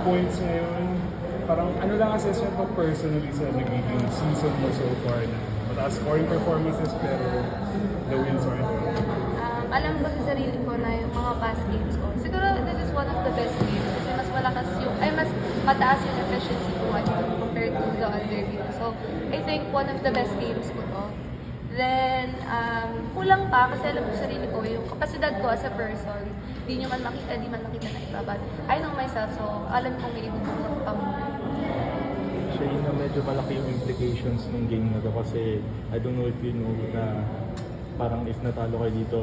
points ngayon. Parang ano lang assessment mo personally sa nagiging season mo so far na mataas scoring performances pero the wins aren't there? Alam ko sa sarili ko na yung mga past games ko. Siguro this is one of the best games kasi mas malakas yung, mas mataas yung efficiency ko compared to the other games. So, I think one of the best games ko to. Then, kulang pa kasi alam ko sa sarili ko, yung kapasidad ko as a person, di man makita na iba. But I know myself, so alam kong may ibubukot pa mo. Shane, na medyo malaki yung implications ng game na to kasi I don't know if you know na parang if natalo kayo dito,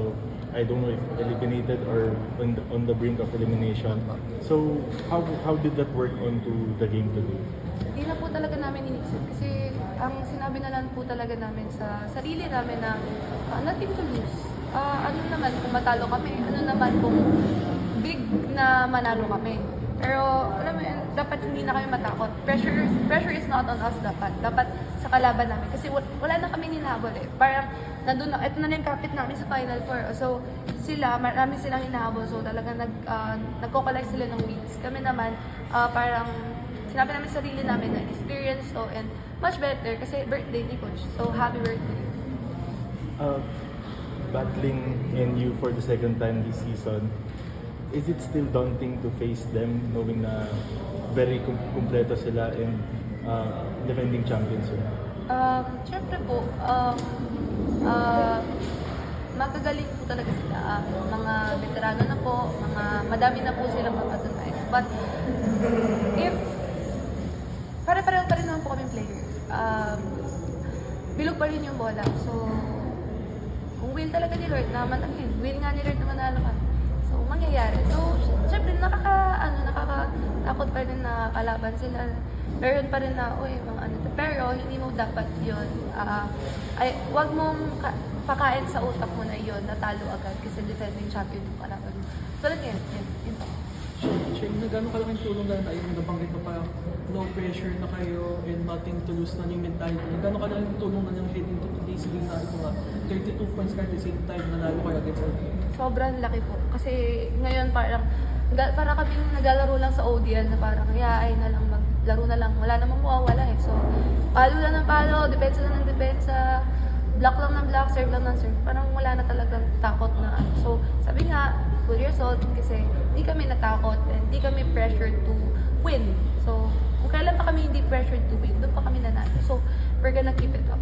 I don't know if eliminated or on the brink of elimination. So, how did that work onto the game today? Hindi na po talaga namin inisip kasi ang sinabi na lang po talaga namin sa sarili namin na nothing to lose. Ano naman kung matalo kami, ano naman kung big na manalo kami. Pero alam mo yun, dapat hindi na kayo matakot. Pressure is not on us dapat. Dapat sa kalaban namin. Kasi wala na kami hinahabol eh. Parang nandun na, ito na yung kapit namin sa Final Four. So marami silang hinahabol. So talagang nagko-collect sila ng wins. Kami naman, parang sinabi namin sa sarili namin na experience to and much better kasi birthday ni Coach. So happy birthday. Battling NU for the second time this season, is it still daunting to face them knowing na very kumpleto sila and defending champions sila? Siyempre po, magagaling po talaga sila. Mga veterano na po, madami na po silang mapatunayan. But if pare-pareho pa rin naman po kaming players. Bilog pa rin yung bola. So, kung will talaga ni Lord na manalin, will nga ni Lord na manalo ka. So, mangyayari. So, syempre, nakakatakot pa rin na kalaban sila. Meron pa rin na, mga ano. Pero, hindi mo dapat yun. Wag mong pakain sa utak mo na yun, natalo agad kasi defending champion yung kalaban mo. So, yun. Shane, gano'n kalaking tulong na tayo nabanggit mo pa no pressure na kayo and nothing to lose na yung mentality. Gano'n kalaking tulong na yung heading to today's game na ito nga 32 points ka at the same time nanalo kayo against LA? Sobrang laki po. Kasi ngayon parang kami naglalaro lang sa ODL na parang ay na lang, maglaro na lang. Wala namang mawawala eh. So, palo lang ng palo, depensa lang ng depensa, block lang ng block, serve lang ng serve. Parang wala na talagang takot na ano. So, sabi nga, good result kasi hindi kami natakot and hindi kami pressured to win. So, kung kailan pa kami hindi pressured to win, doon pa kami nanalo. So, we're gonna keep it up.